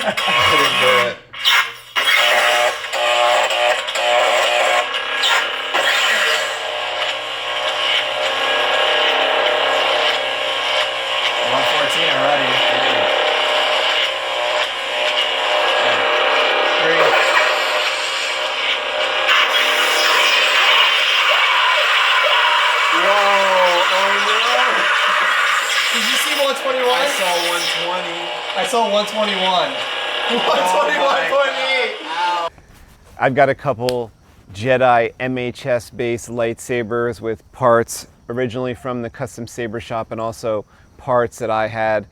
I didn't do it. I saw 121. 121.8. I've got a couple Jedi MHS-based lightsabers with parts originally from the Custom Saber Shop and also parts that I had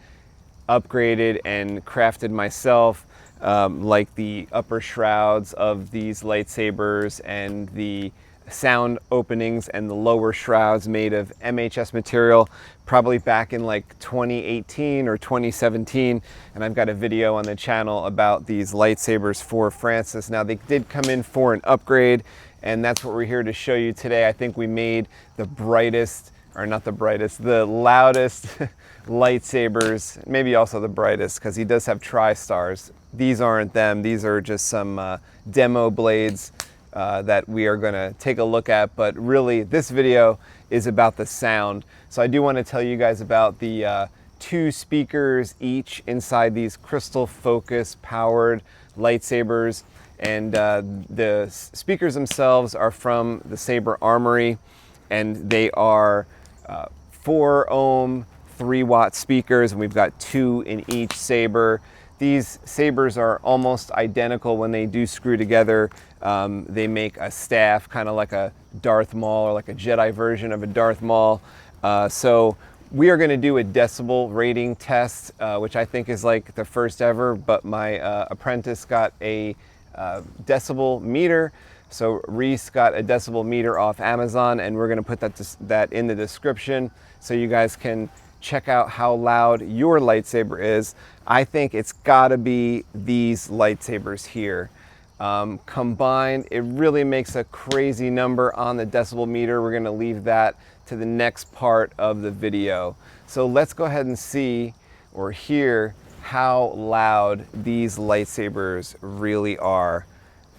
upgraded and crafted myself, like the upper shrouds of these lightsabers and the sound openings and the lower shrouds made of MHS material, probably back in like 2018 or 2017. And I've got a video on the channel about these lightsabers for Francis. Now they did come in for an upgrade, and that's what we're here to show you today. I think we made the brightest, or not the brightest, the loudest lightsabers, maybe also the brightest, because he does have tri-stars. These aren't them, these are just some demo blades that we are going to take a look at, but really this video is about the sound. So I do want to tell you guys about the 2 speakers each inside these crystal focus powered lightsabers, and the speakers themselves are from the Saber Armory, and they are 4 ohm 3-watt speakers, and we've got 2 in each saber. These sabers are almost identical when they do screw together. They make a staff, kind of like a Darth Maul or like a Jedi version of a Darth Maul. So we are going to do a decibel rating test, which I think is like the first ever, but my apprentice got a decibel meter. So Reese got a decibel meter off Amazon, and we're going to put that in the description so you guys can check out how loud your lightsaber is. I think it's got to be these lightsabers here. Combined, it really makes a crazy number on the decibel meter. We're going to leave that to the next part of the video. So let's go ahead and see or hear how loud these lightsabers really are.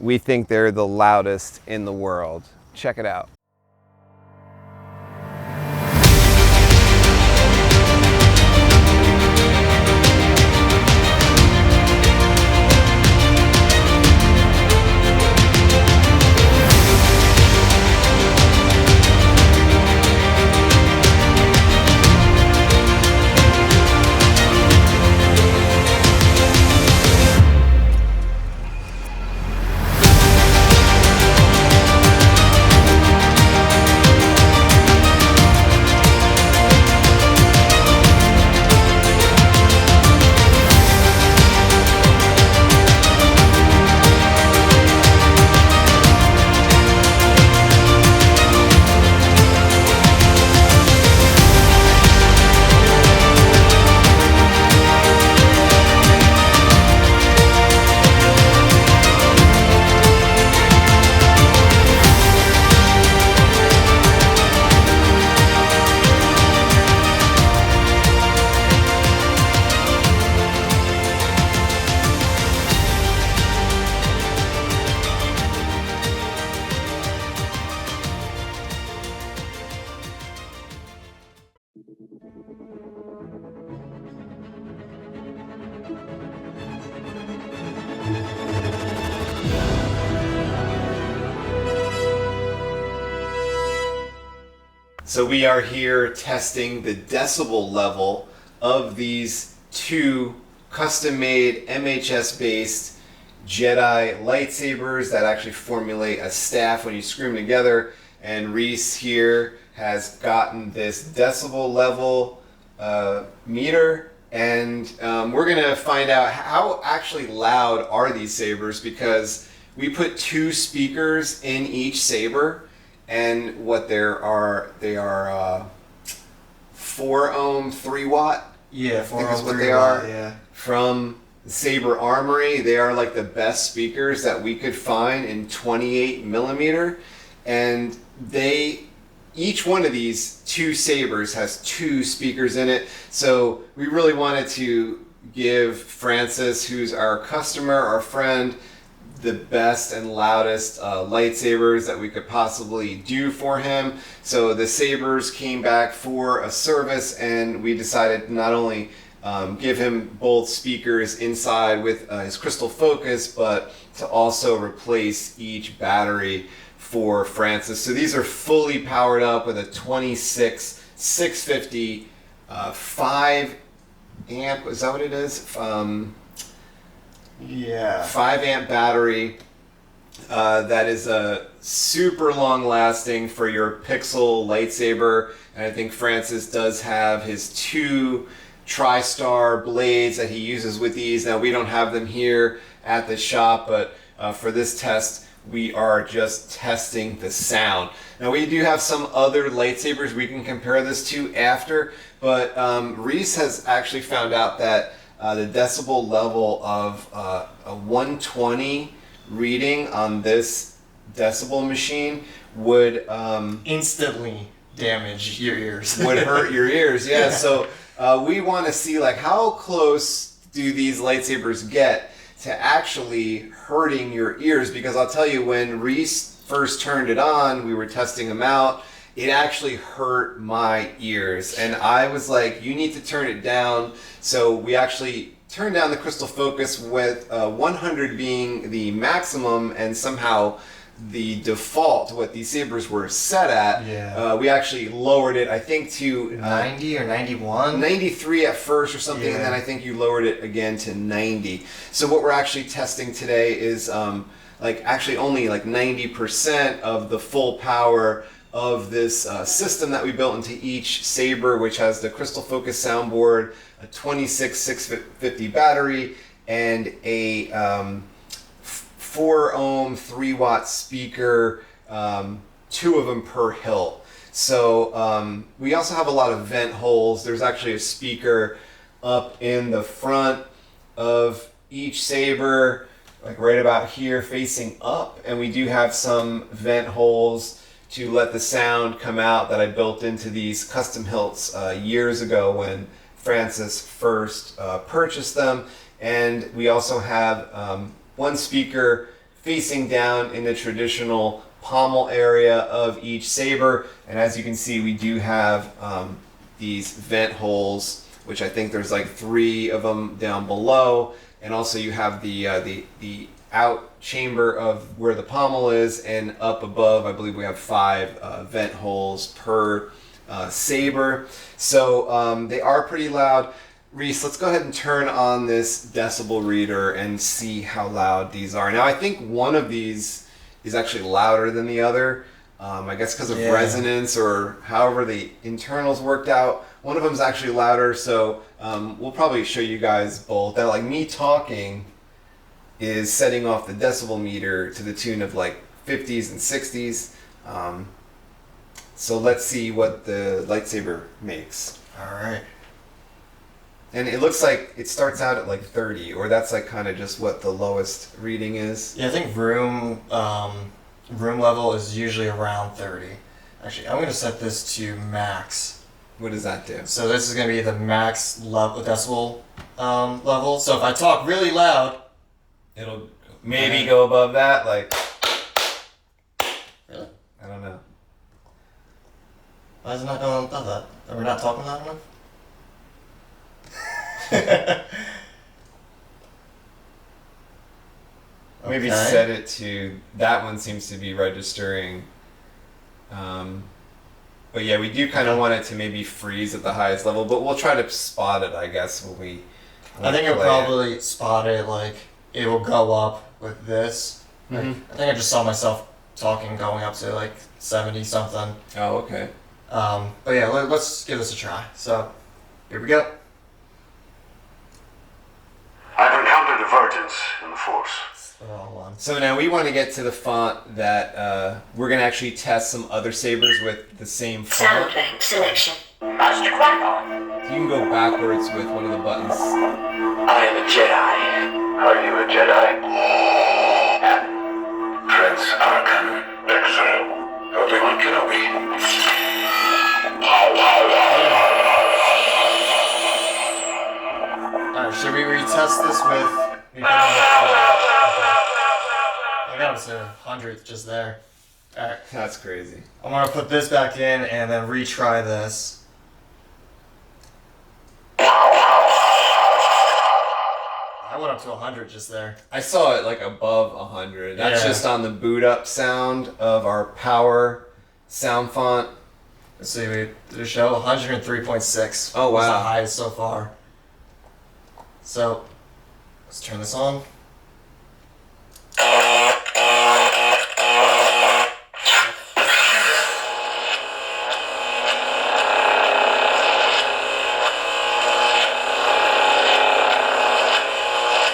We think they're the loudest in the world. Check it out. So we are here testing the decibel level of these 2 custom-made MHS-based Jedi lightsabers that actually formulate a staff when you screw them together. And Reese here has gotten this decibel level meter, and we're gonna find out how actually loud are these sabers, because we put 2 speakers in each saber, and what they are 4 ohm 3-watt. Yeah, 4 ohm is what 3 they watt, are. Yeah. From the Saber Armory. They are like the best speakers that we could find in 28 millimeter, and each one of these 2 sabers has 2 speakers in it. So we really wanted to give Francis, who's our customer, our friend, the best and loudest lightsabers that we could possibly do for him. So the Sabers came back for a service, and we decided to not only give him both speakers inside with his crystal focus, but to also replace each battery for Francis. So these are fully powered up with a 26-650 5 amp, is that what it is? Yeah. 5 amp battery that is super long lasting for your Pixel lightsaber. And I think Francis does have his 2 Tristar blades that he uses with these. Now we don't have them here at the shop, but for this test we are just testing the sound. Now we do have some other lightsabers we can compare this to after, but Reese has actually found out that the decibel level of a 120 reading on this decibel machine would instantly damage your ears. would hurt your ears. Yeah. So we want to see like how close do these lightsabers get to actually hurting your ears, because I'll tell you, when Reese first turned it on, we were testing them out, it actually hurt my ears, and I was like, you need to turn it down. So we actually turned down the crystal focus with 100 being the maximum, and somehow the default, what these sabers were set at, we actually lowered it, I think, to 90 or 91? 93 at first or something, and then I think you lowered it again to 90. So what we're actually testing today is like actually only like 90% of the full power of this system that we built into each saber, which has the crystal focus soundboard, a 26-650 battery, and a 4 ohm 3 watt speaker, 2 of them per hilt. So we also have a lot of vent holes. There's actually a speaker up in the front of each saber, like right about here facing up, and we do have some vent holes to let the sound come out that I built into these custom hilts years ago when Francis first purchased them. And we also have one speaker facing down in the traditional pommel area of each saber, and as you can see, we do have these vent holes, which I think there's like 3 of them down below, and also you have the out chamber of where the pommel is, and up above I believe we have 5 vent holes per saber. So they are pretty loud. Reese, let's go ahead and turn on this decibel reader and see how loud these are. Now I think one of these is actually louder than the other. I guess because of resonance or however the internals worked out. One of them is actually louder, so we'll probably show you guys both. That like me talking is setting off the decibel meter to the tune of like 50s and 60s. So let's see what the lightsaber makes. All right. And it looks like it starts out at like 30, or that's like kind of just what the lowest reading is. Yeah, I think room level is usually around 30. Actually, I'm going to set this to max. What does that do? So this is going to be the max level decibel level. So if I talk really loud, It'll maybe go above that, like... Really? I don't know. Why is it not going above that? Are we not talking loud enough? Maybe set it to... That one seems to be registering. But yeah, we do kind of want it to maybe freeze at the highest level, but we'll try to spot it, I guess, when we I think you'll probably spot it, like, it will go up with this. Like, I think I just saw myself talking going up to like 70 something. Oh, okay. But yeah, let's give this a try. So, here we go. I've encountered divergence in the Force. They're all one. So now we want to get to the font that we're going to actually test some other sabers with the same font. Sound bank selection. Master Qui-Gon. You can go backwards with one of the buttons. I am a Jedi. Are you a Jedi? Prince Arkan. Exile. Obi-Wan Kenobi. Alright, should we test this with me putting I got up to 100 just there. Alright. That's crazy. I'm gonna put this back in and then retry this. I went up to 100 just there. I saw it like above 100. That's Yeah. just on the boot up sound of our power sound font. Let's see, we did a show 103.6. Oh, was the wow. highest so far. So let's turn this on.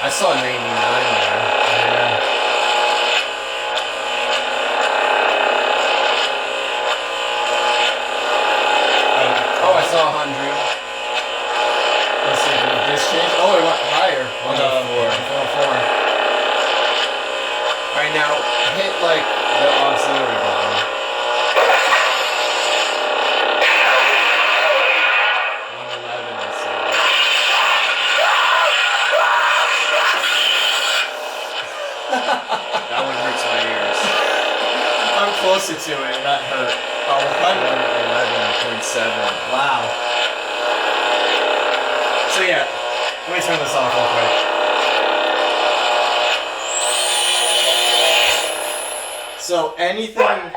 I saw 99 there. Yeah. Oh, I saw 100. Let's see, did this change? Oh, it went higher. 104. 104. Alright, now hit like the auxiliary button. 111, I see. That one hurts my ears. I'm closer to it. That hurt. Oh, 111.7. wow. So yeah, let me turn this off real quick. So anything.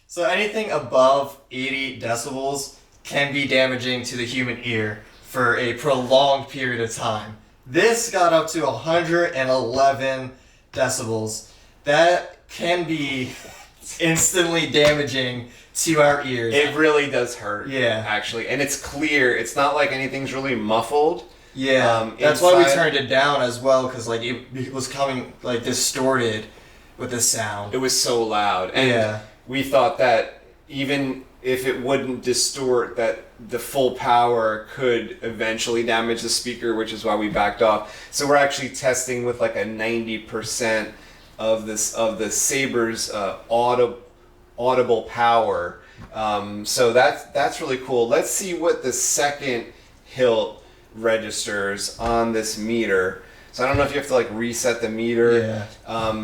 So anything above 80 decibels can be damaging to the human ear for a prolonged period of time. This got up to 111 decibels. That can be instantly damaging to our ears. It really does hurt. Yeah. Actually. And it's clear. It's not like anything's really muffled. Yeah, that's why we inside- turned it down as well, because like it was coming like distorted with the sound. It was so loud. And Yeah. we thought that even if it wouldn't distort, that the full power could eventually damage the speaker, which is why we backed off. So we're actually testing with like a 90% of the Saber's audible power. So that's really cool. Let's see what the second hilt registers on this meter. So I don't know if you have to like reset the meter. Yeah.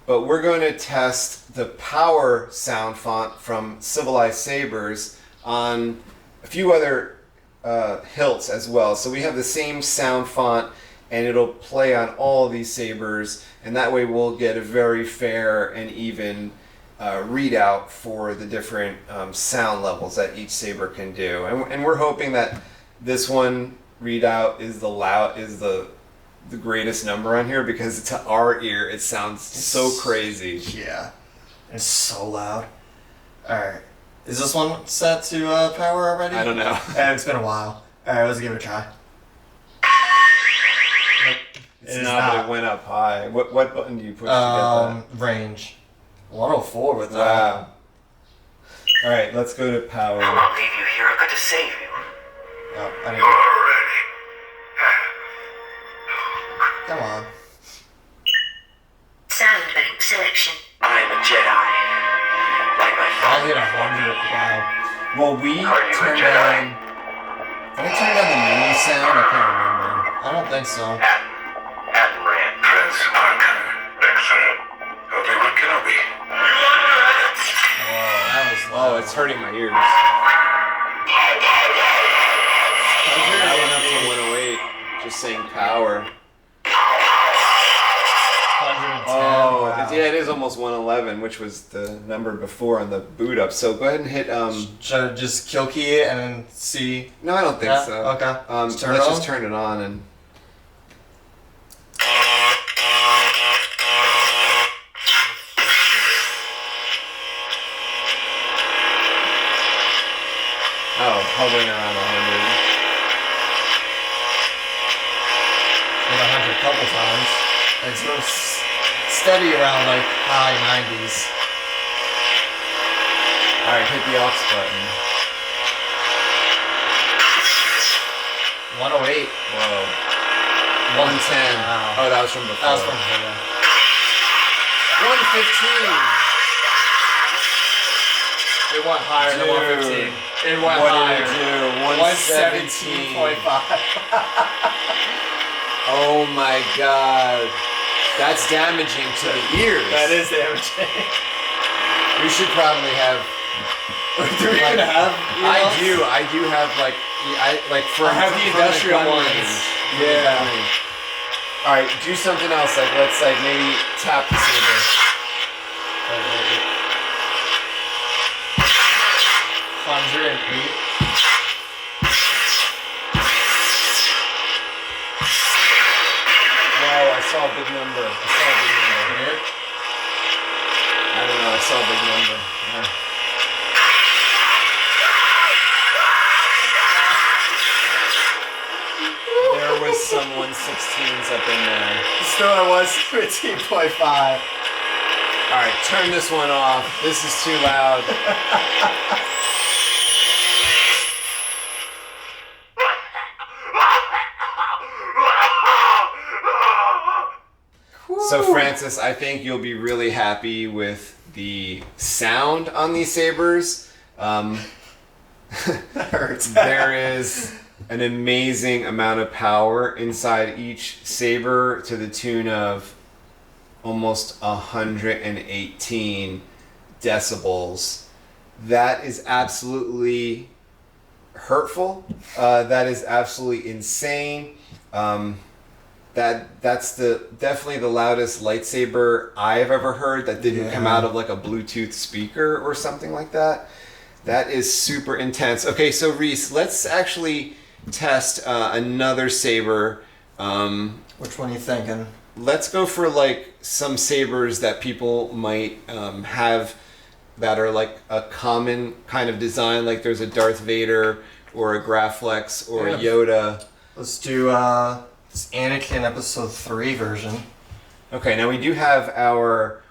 But we're going to test the power sound font from Civilized Sabers on a few other hilts as well. So we have the same sound font, and it'll play on all of these sabers, and that way we'll get a very fair and even readout for the different sound levels that each saber can do. And we're hoping that this one readout is the greatest number on here, because to our ear it sounds so crazy. Yeah, it's so loud. All right, is this one set to power already? I don't know. It's been a while. All right, let's give it a try. Nope. It's It is not, but it went up high. What button do you push to get Range 104 with that? that. Wow. All right, let's go to power. I won't leave you here. I've got to save you. Oh, I need You're ready. Come on. Sound bank selection. I'm a Jedi. Like my I father. hit 100. Wow. Well, we Are you a turned Jedi? on. Did we turn on the menu sound? I can't remember. I don't think so. Admiral Prince Arkan. Excellent. Okay, what can I be? That was Oh, loud. it's hurting my ears. I That was went up hearing to 108, just saying power. 110. Oh, Wow. yeah, it is almost 111, which was the number before on the boot up. So go ahead and hit. Should I just kill key it and then see? No, I don't think Yeah? so. Okay. Let's Turn it on? just turn it on and. Oh, hovering around 100. Hit 100 a couple times. It's sort of steady around like high 90s. All right, hit the aux button. 108. Whoa. 110. Wow. Oh, that was from before. That was from here. 115. It went higher than Dude. 115. It went What higher. did it do? 117.5. Oh my god. That's damaging to the ears. That is damaging. We should probably have. Do we even have? I do have like for I have the industrial ones. Yeah. All right, do something else. Like let's like maybe tap the saber. 108. Wow, I saw a big number. Here. I don't know. I saw a big number. Yeah. There was some 116s up in there. Still, I was 15.5. All right, turn this one off. This is too loud. So Francis, I think you'll be really happy with the sound on these sabers. That hurts. There is an amazing amount of power inside each saber to the tune of almost 118 decibels. That is absolutely hurtful. That is absolutely insane. That's definitely the loudest lightsaber I've ever heard that didn't come out of like a Bluetooth speaker or something like that. That is super intense. Okay, so Reese, let's actually test another saber. Which one are you thinking? Let's go for like some sabers that people might have that are like a common kind of design. Like there's a Darth Vader or a Graflex or a Yoda. Let's do this Anakin Episode 3 version. Okay, now we do have our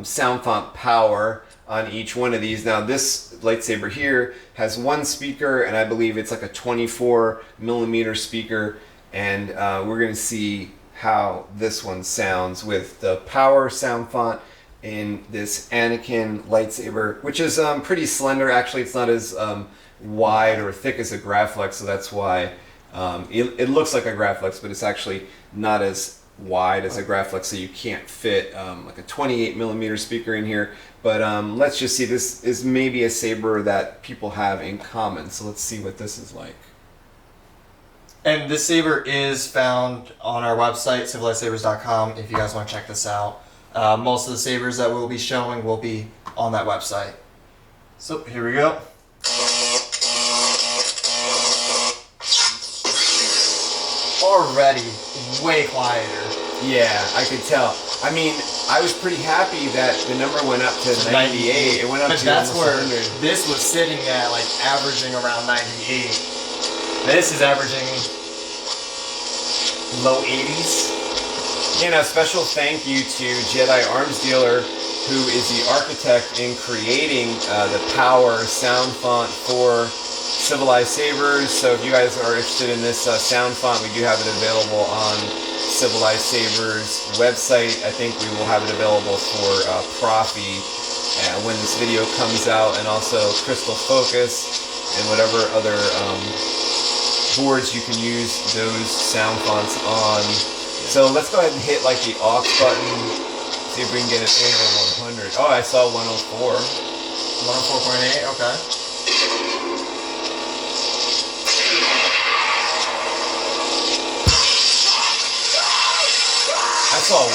sound font power on each one of these. Now this lightsaber here has one speaker, and I believe it's like a 24 millimeter speaker, and we're going to see how this one sounds with the power sound font in this Anakin lightsaber, which is pretty slender. Actually, it's not as wide or thick as a Graflex, so that's why it looks like a Graflex, but it's actually not as wide as a Graflex, so you can't fit like a 28 millimeter speaker in here. But let's just see, this is maybe a saber that people have in common, so let's see what this is like. And this saber is found on our website, civilizedSabers.com, if you guys want to check this out. Most of the sabers that we'll be showing will be on that website. So here we go. Already way quieter. Yeah, I could tell. I mean, I was pretty happy that the number went up to 98. It went up but to that's almost where 100. this was sitting at, like averaging around 98. This is averaging low 80s. And a special thank you to Jedi Arms Dealer, who is the architect in creating the power sound font for Civilized Sabers. So if you guys are interested in this sound font, we do have it available on Civilized Sabers website. I think we will have it available for Proffi when this video comes out, and also Crystal Focus and whatever other boards you can use those sound fonts on. So let's go ahead and hit like the aux button, see if we can get it over 100. Oh, I saw 104. 104.8, okay. I saw 108.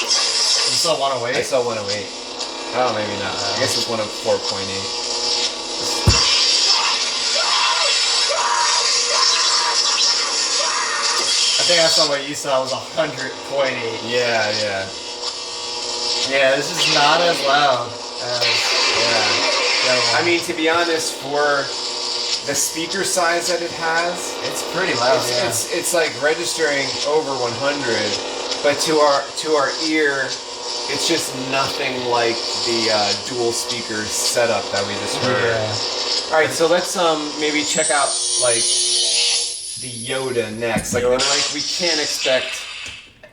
You saw 108? I saw 108. Oh, maybe not. I guess it's 104.8. I think I saw what you saw was 100.8. Yeah, yeah. Yeah, this is not as loud as Yeah. I mean, to be honest, for the speaker size that it has, it's pretty loud. it's like registering over 100, but to our ear, it's just nothing like the dual speaker setup that we just heard. Yeah. All right, so let's maybe check out like the Yoda next. Like we can't expect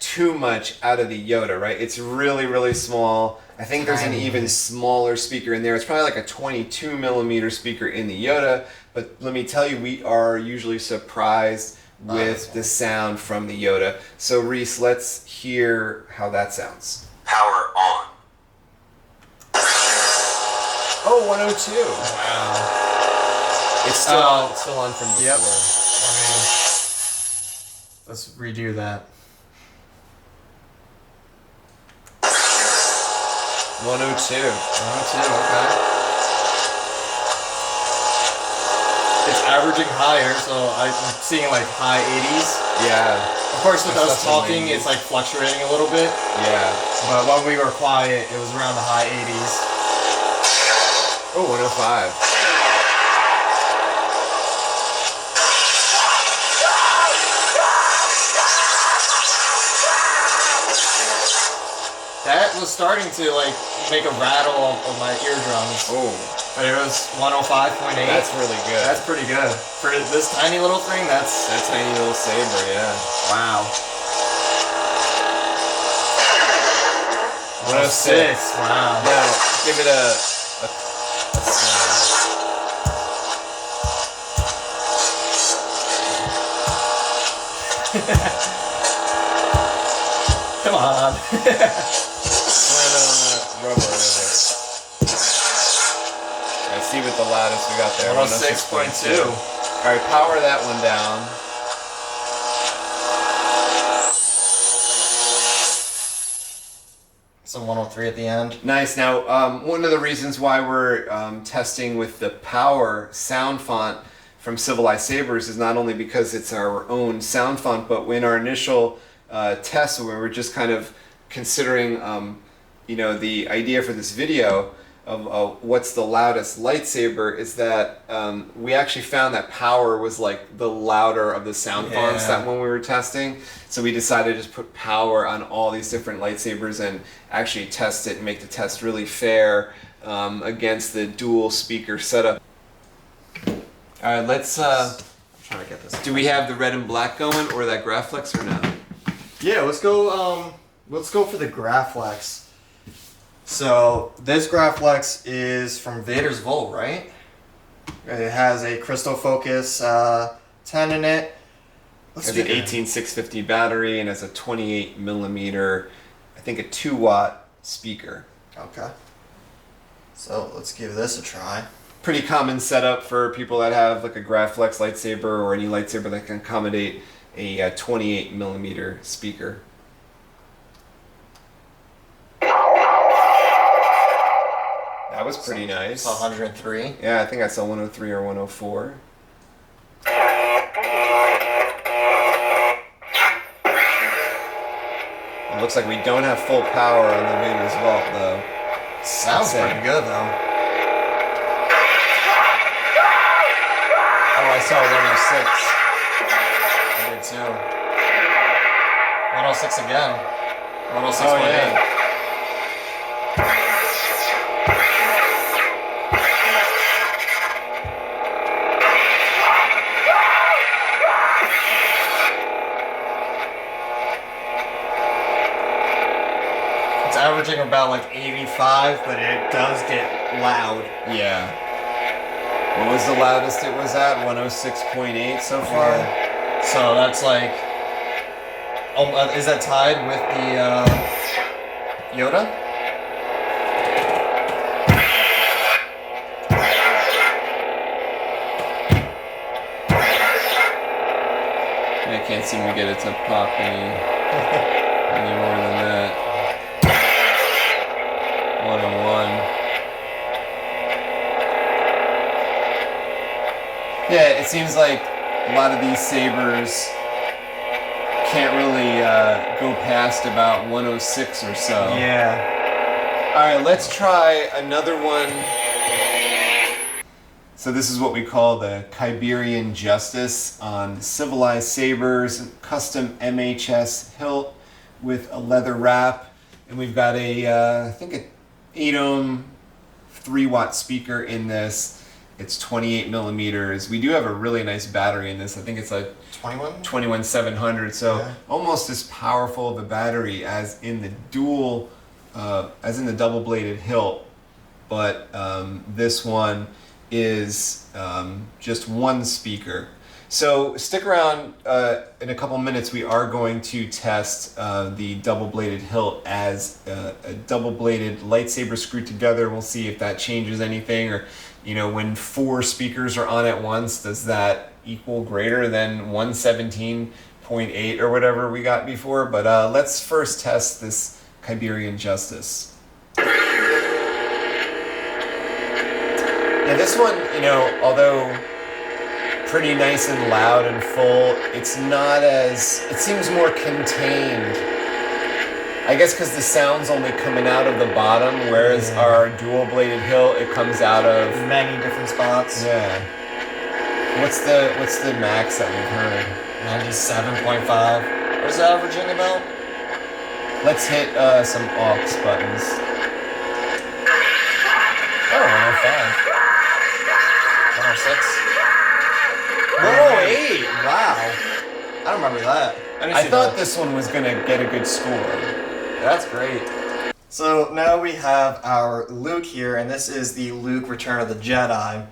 too much out of the Yoda, right? It's really, really small. I I think there's an even smaller speaker in there. It's probably like a 22 millimeter speaker in the Yoda, but let me tell you, we are usually surprised with the sound from the Yoda. So Reese, let's hear how that sounds. Power on. Oh, 102. Wow. It's still on from before. Yep. Let's redo that. 102. 102, okay. It's averaging higher, so I'm seeing like high 80s. Yeah. Of course, with That's us talking, amazing. it's like fluctuating a little bit. Yeah. But when we were quiet, it was around the high 80s. Oh, 105. That was starting to like make a rattle of my eardrums. Oh, But it was 105.8. that's really good. That's pretty good. For this tiny little thing, that's... that tiny little saber, yeah. Wow. 106. Wow. Now, give it a sound. Come on. Slam it on that rubber there. Let's see what the loudest we got there. 106.2. All right, power that one down. So 103 at the end. Nice. Now, one of the reasons why we're testing with the power sound font from Civilized Sabers is not only because it's our own sound font, but when our initial test, when we were just kind of considering, the idea for this video of what's the loudest lightsaber, is that we actually found that power was like the louder of the sound fonts that when we were testing. So we decided to just put power on all these different lightsabers and actually test it and make the test really fair against the dual speaker setup. All right, let's. I'm trying to get this. Do we have the red and black going, or that Graflex, or no? Yeah, let's go. Let's go for the Graflex. So this Graflex is from Vader's Vault, right? It has a crystal focus 10 in it. It has an 18650 battery and has a 28 millimeter, I think a 2-watt speaker. Okay. So let's give this a try. Pretty common setup for people that have like a Graflex lightsaber or any lightsaber that can accommodate a 28 millimeter speaker. That was pretty nice. 103. Yeah, I think I saw 103 or 104. It looks like we don't have full power on the Vader's Vault though. Sounds pretty good though. Oh, I saw 106. I did too. 106 again. 106.8. Oh, yeah. It's averaging about like 85, but it does get loud. Yeah. What was the loudest it was at? 106.8 so far? Yeah. So that's like... is that tied with the Yoda? I can't seem to get it to pop any more than that. 101. Yeah, it seems like a lot of these sabers can't really go past about 106 or so. Yeah. Alright, let's try another one. So this is what we call the Kyberian Justice on Civilized Sabers, custom MHS hilt with a leather wrap. And we've got a, I think an 8-ohm 3-watt speaker in this. It's 28 millimeters. We do have a really nice battery in this. I think it's a 21700, so yeah. almost as powerful of a battery as in the dual as in the double-bladed hilt, but this one is just one speaker. So stick around. In a couple minutes we are going to test the double-bladed hilt as a double-bladed lightsaber screwed together. We'll see if that changes anything, or when 4 speakers are on at once, does that equal greater than 117.8 or whatever we got before. But let's first test this Kyberian Justice. Yeah, this one, although pretty nice and loud and full, it seems more contained. I guess because the sound's only coming out of the bottom, whereas our dual-bladed hilt, it comes out of many different spots. Yeah. What's the max that we've heard? 97.5. What is it averaging about? Let's hit some aux buttons. Oh, 105. 106. 108. Wow. I don't remember that. I thought this one was going to get a good score. That's great. So now we have our Luke here, and this is the Luke Return of the Jedi.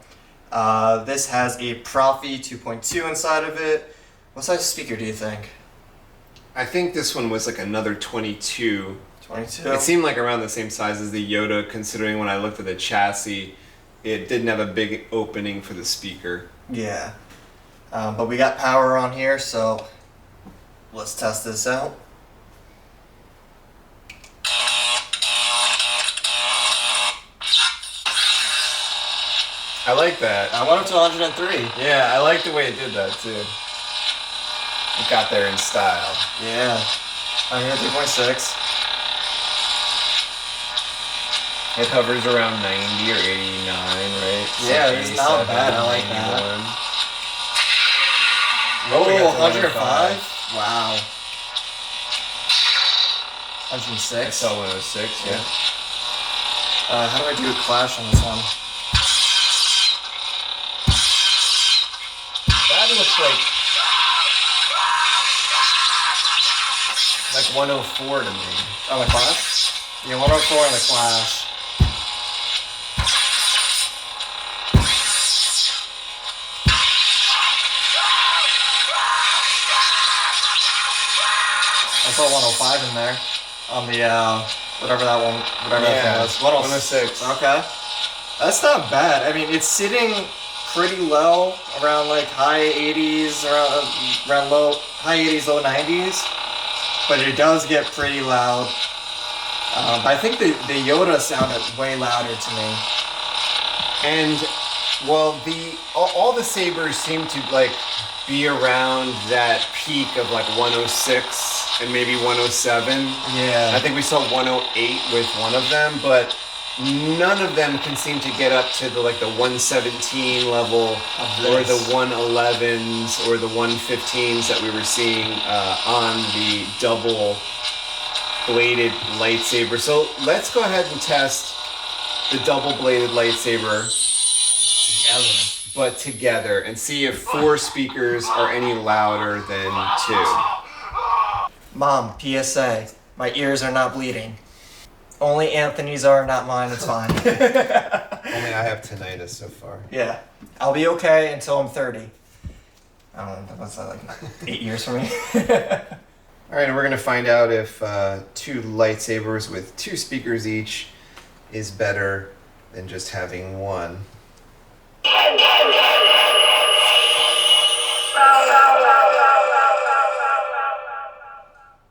This has a Proffi 2.2 inside of it. What size speaker do you think? I think this one was like another 22. 22? It seemed like around the same size as the Yoda, considering when I looked at the chassis, it didn't have a big opening for the speaker. Yeah. But we got power on here, so let's test this out. I like that. I went up to 103. Yeah, I like the way it did that too. It got there in style. Yeah. 103.6. It hovers around 90 or 89, right? Yeah, it's not bad. I like that. Oh, 105? Wow. 106? I saw 106, yeah. How do I do a clash on this one? That looks like 104 to me. On the clash? Yeah, 104 on the clash. I saw 105 in there on the whatever that one was. 106. Okay, that's not bad. I mean, it's sitting pretty low, around like high 80s, around high 80s, low 90s. But it does get pretty loud. But I think the Yoda sounded way louder to me. And well, all the sabers seem to like be around that peak of like 106 and maybe 107. Yeah. I think we saw 108 with one of them, but none of them can seem to get up to the 117 level or the 111s or the 115s that we were seeing on the double bladed lightsaber. So let's go ahead and test the double bladed lightsaber together and see if 4 speakers are any louder than 2. Mom, PSA, my ears are not bleeding. Only Anthony's are, not mine, it's fine. Only I have tinnitus so far. Yeah. I'll be okay until I'm 30. I don't know, what's that, like 8 years for me? Alright, and we're going to find out if 2 lightsabers with 2 speakers each is better than just having one.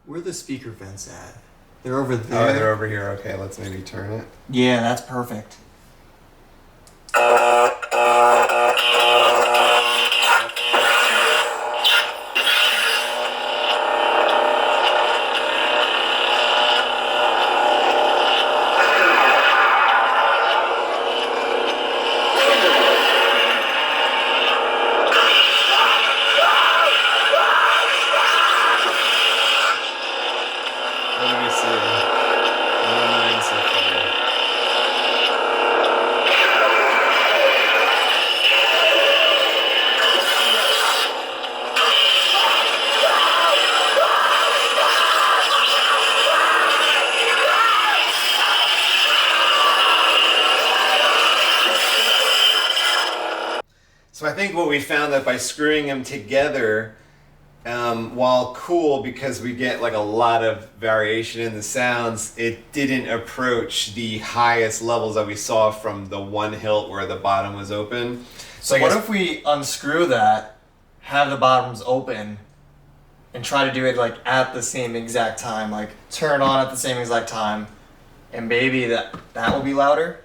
Where are the speaker vents at? They're over there. Oh, they're over here. Okay, let's maybe turn it. Yeah, that's perfect. think what we found that by screwing them together, while cool because we get like a lot of variation in the sounds, it didn't approach the highest levels that we saw from the one hilt where the bottom was open. So what if we unscrew that, have the bottoms open, and try to do it like at the same exact time, like turn on at the same exact time, and maybe that will be louder?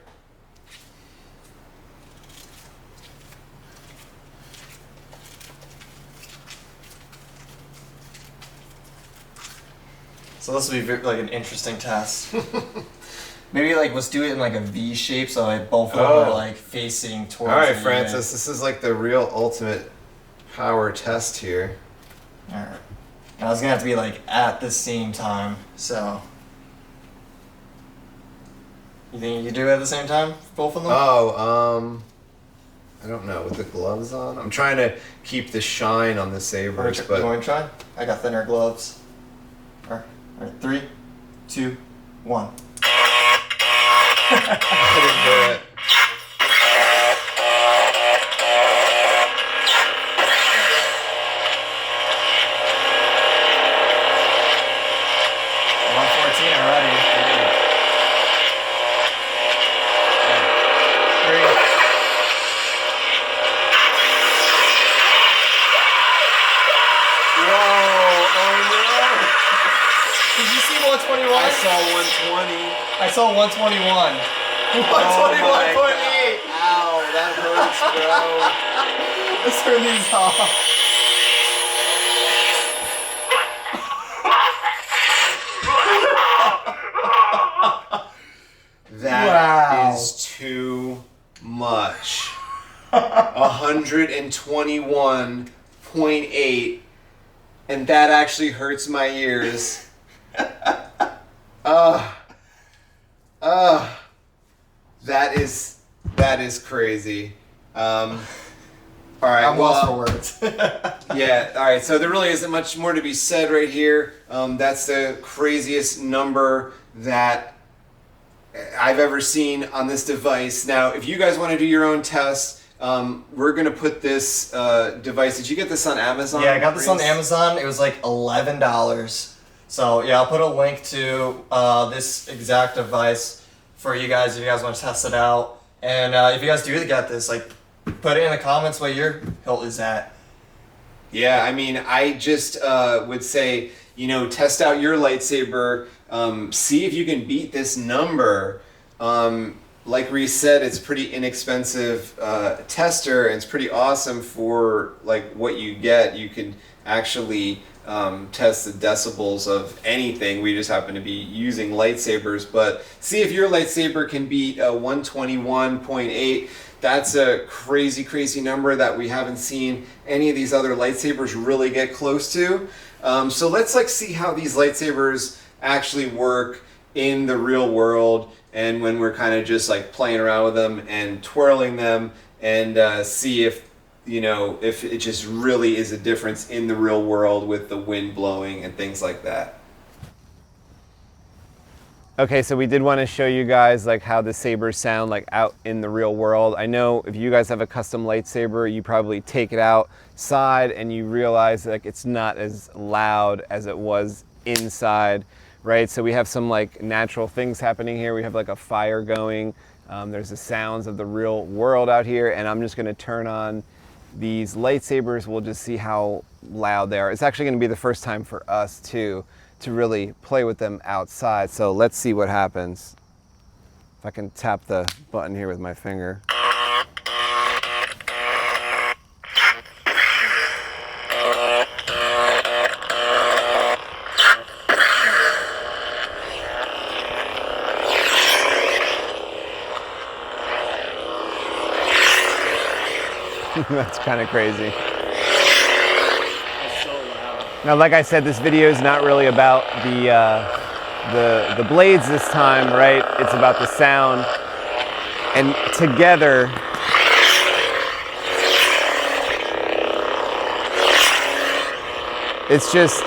So this will be like an interesting test. Maybe like let's do it in like a V shape, so like both of them are like facing towards. All right, Francis, this is like the real ultimate power test here. All right, and I was gonna have to be like at the same time. So you think you can do it at the same time, both of them? Oh, I don't know, with the gloves on. I'm trying to keep the shine on the sabers, but you want to try? I got thinner gloves. All right, 3, 2, 1. I didn't do it. Already. 3. Whoa! Oh no! Did you see 121? I saw 120. I saw 121. 121.8. Ow, that hurts, bro. Let's turn these off. That is too much. 121.8, and that actually hurts my ears. That is crazy. All right, I'm lost for words. Yeah, all right, so there really isn't much more to be said right here. That's the craziest number that I've ever seen on this device. Now, if you guys want to do your own test, we're going to put this device. Did you get this on Amazon? Yeah, I got this on Amazon. It was like $11. So, yeah, I'll put a link to this exact device for you guys if you guys want to test it out. And if you guys do get this, like, put it in the comments what your hilt is at. Yeah, I mean, I just would say, you know, test out your lightsaber. See if you can beat this number. Like Reese said, it's pretty inexpensive tester, and it's pretty awesome for like what you get. You can actually test the decibels of anything. We just happen to be using lightsabers, but see if your lightsaber can beat 121.8. That's a crazy, crazy number that we haven't seen any of these other lightsabers really get close to. So let's like see how these lightsabers actually work in the real world, and when we're kind of just like playing around with them and twirling them, and see if, you know, if it just really is a difference in the real world with the wind blowing and things like that. Okay, so we did want to show you guys like how the sabers sound like out in the real world. I know if you guys have a custom lightsaber, you probably take it outside and you realize like it's not as loud as it was inside, right? So we have some like natural things happening here. We have like a fire going. There's the sounds of the real world out here, and I'm just going to turn on these lightsabers. We'll just see how loud they are. It's actually going to be the first time for us too to really play with them outside. So let's see what happens. If I can tap the button here with my finger. That's kind of crazy. It's so loud. Now, like I said, this video is not really about the blades this time, right? It's about the sound. And together, it's just,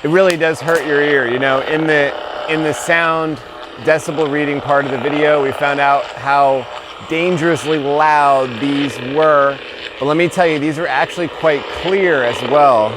it really does hurt your ear, you know. In the sound decibel reading part of the video, we found out how dangerously loud these were. But let me tell you, these are actually quite clear as well.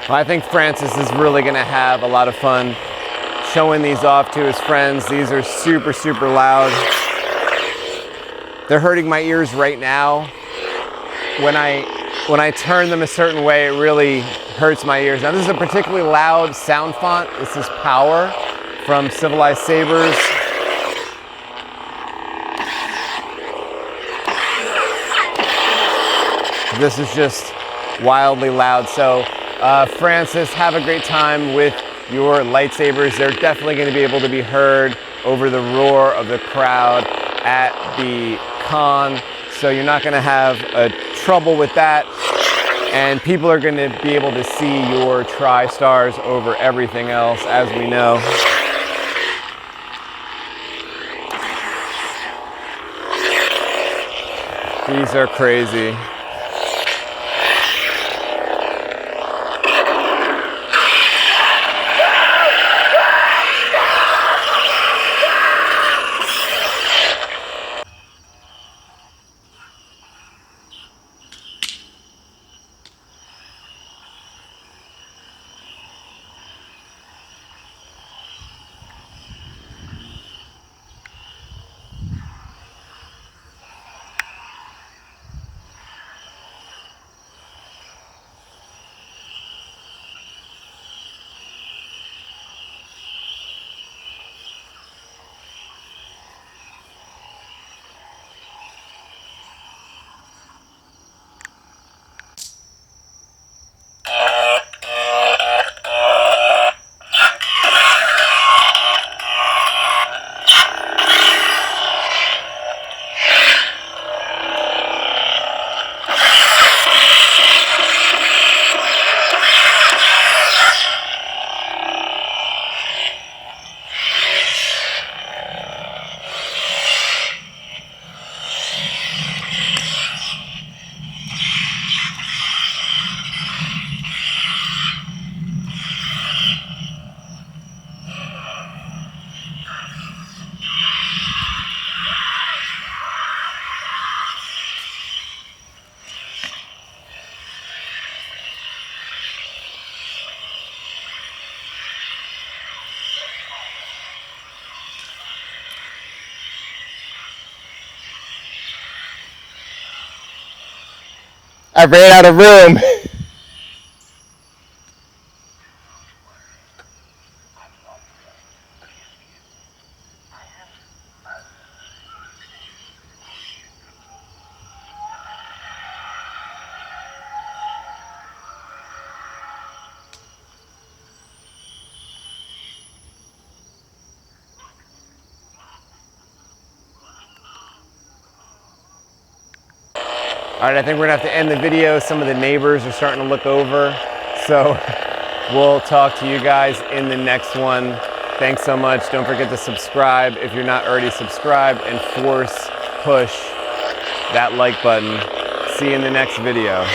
I think Francis is really going to have a lot of fun showing these off to his friends. These are super, super loud. They're hurting my ears right now. When I turn them a certain way, it really hurts my ears. Now this is a particularly loud sound font. This is Power from Civilized Sabers. This is just wildly loud. So Francis, have a great time with your lightsabers. They're definitely going to be able to be heard over the roar of the crowd at the con. So you're not going to have trouble with that. And people are going to be able to see your Tristars over everything else, as we know. These are crazy. I ran out of room. All right, I think we're gonna have to end the video. Some of the neighbors are starting to look over. So we'll talk to you guys in the next one. Thanks so much. Don't forget to subscribe if you're not already subscribed, and force push that like button. See you in the next video.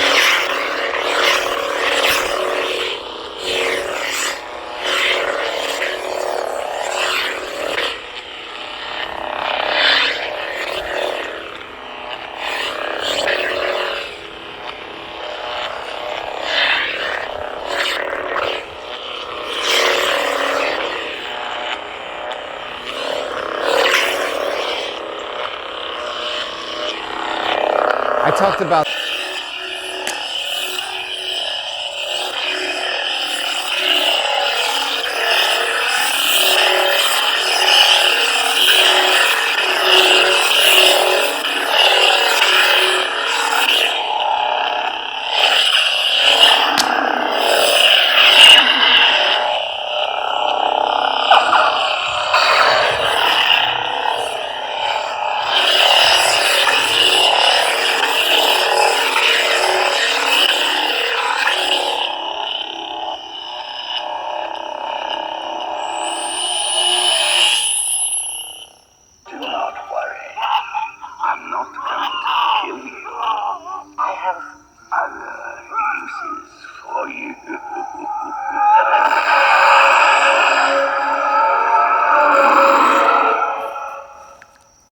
I talked about